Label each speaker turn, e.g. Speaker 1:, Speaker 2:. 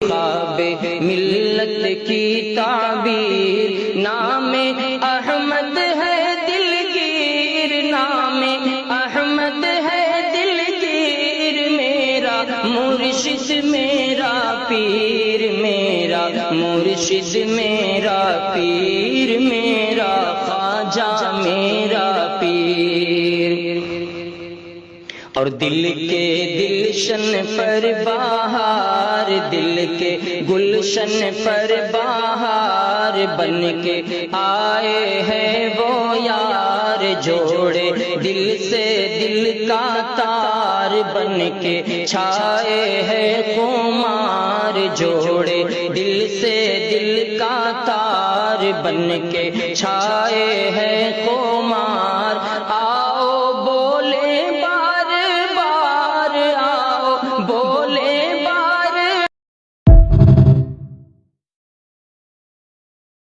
Speaker 1: خواب ملت کی تعبیر، نام احمد ہے دلگیر، نام احمد ہے دلگیر، میرا مرشد میرا پیر، میرا مرشد میرا پیر، میرا خواجہ میرا پیر۔ اور دل کے دلشن پر بہار، دل کے گلشن پر بہار بن کے آئے ہیں وہ یار، جوڑے دل سے دل کا تار بن کے چھائے ہیں خمار، جوڑے دل سے دل کا تار بن کے چھائے ہیں خمار۔